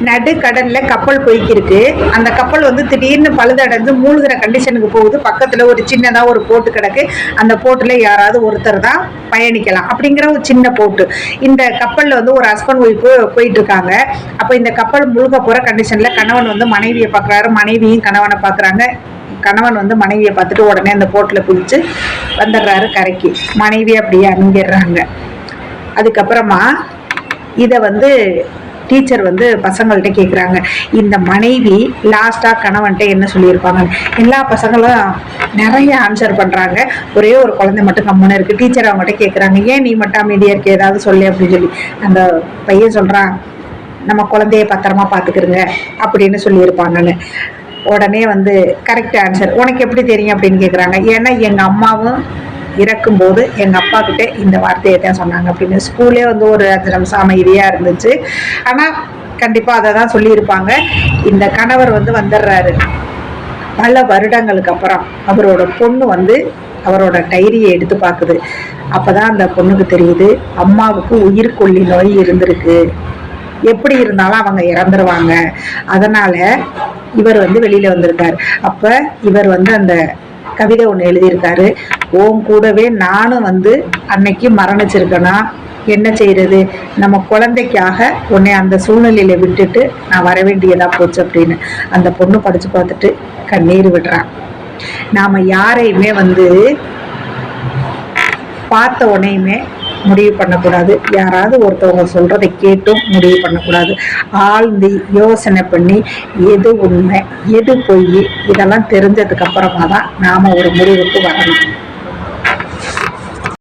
நடுக்கடல்ல கப்பல் போய்க்கிருக்கு. அந்த கப்பல் வந்து திடீர்னு பழுதடைஞ்சு மூழ்கிற கண்டிஷனுக்கு போகுது. பக்கத்துல ஒரு சின்னதா ஒரு போட்டு கிடக்கு. அந்த போட்டுல யாராவது ஒருத்தர் தான் பயணிக்கலாம் அப்படிங்கிற ஒரு சின்ன போட்டு. இந்த கப்பல்ல வந்து ஒரு ஹஸ்பண்ட் ஒய்ஃப் போயிட்டு இருக்காங்க. அப்ப இந்த கப்பல் முழுக போற கண்டிஷன்ல கணவன் வந்து மனைவியை பாக்குறாரு, மனைவியும் கணவனை பாக்குறாங்க. கணவன் வந்து மனைவியை பார்த்துட்டு உடனே அந்த போட்டுல குதிச்சு வந்துடுறாரு கரைக்கு. மனைவி அப்படியே அணுங்கிடுறாங்க. அதுக்கப்புறமா இதை வந்து டீச்சர் வந்து பசங்கள்கிட்ட கேட்குறாங்க, இந்த மனைவி லாஸ்ட்டாக கணவன்கிட்ட என்ன சொல்லியிருப்பாங்க. எல்லா பசங்களும் நிறைய ஆன்சர் பண்ணுறாங்க. ஒரே ஒரு குழந்தை மட்டும் கம்முன்னு இருக்குது. டீச்சர் அவங்ககிட்ட கேட்குறாங்க, ஏன் நீ மட்டும் அமைதியாக இருக்க, ஏதாவது சொல்லு அப்படின்னு சொல்லி. அந்த பையன் சொல்கிறான், நம்ம குழந்தைய பத்திரமா பார்த்துக்கிறங்க அப்படின்னு சொல்லியிருப்பாங்கன்னு. உடனே வந்து கரெக்ட் ஆன்சர், உனக்கு எப்படி தெரியும் அப்படின்னு கேட்குறாங்க. ஏன்னா எங்கள் அம்மாவும் இறக்கும்போது எங்கள் அப்பா கிட்ட இந்த வார்த்தையை தான் சொன்னாங்க அப்படின்னு. ஸ்கூலே வந்து ஒரு 5 நிமிஷம் அமைதியாக இருந்துச்சு. ஆனால் கண்டிப்பாக அதை தான் சொல்லியிருப்பாங்க. இந்த கணவர் வந்து வந்துடுறாரு. பல வருடங்களுக்கு அப்புறம் அவரோட பொண்ணு வந்து அவரோட டைரியை எடுத்து பார்க்குது. அப்போ தான் அந்த பொண்ணுக்கு தெரியுது, அம்மாவுக்கு உயிர்கொல்லி நோய் இருந்திருக்கு. எப்படி இருந்தாலும் அவங்க இறந்துருவாங்க. அதனால் இவர் வந்து வெளியில் வந்திருக்காரு. அப்போ இவர் வந்து அந்த கவிதை ஒன்று எழுதியிருக்காரு. ஓம் கூடவே நானும் வந்து அன்னைக்கு மரணிச்சிருக்கேனா, என்ன செய்யறது, நம்ம குழந்தைக்காக உன்னை அந்த சூழ்நிலையில விட்டுட்டு நான் வர வேண்டியதா போச்சு அப்படின்னு. அந்த பொண்ணு படிச்சு பார்த்துட்டு கண்ணீர் விடுறான். நாம யாரையுமே வந்து பார்த்த உடனேயுமே முடிவு பண்ணக்கூடாது. யாராவது ஒருத்தவங்க சொல்றதை கேட்டும் முடிவு பண்ணக்கூடாது. ஆழ்ந்து யோசனை பண்ணி எது உண்மை எது பொய் இதெல்லாம் தெரிஞ்சதுக்கு அப்புறமா தான் நாம ஒரு முடிவுக்கு வரணும்.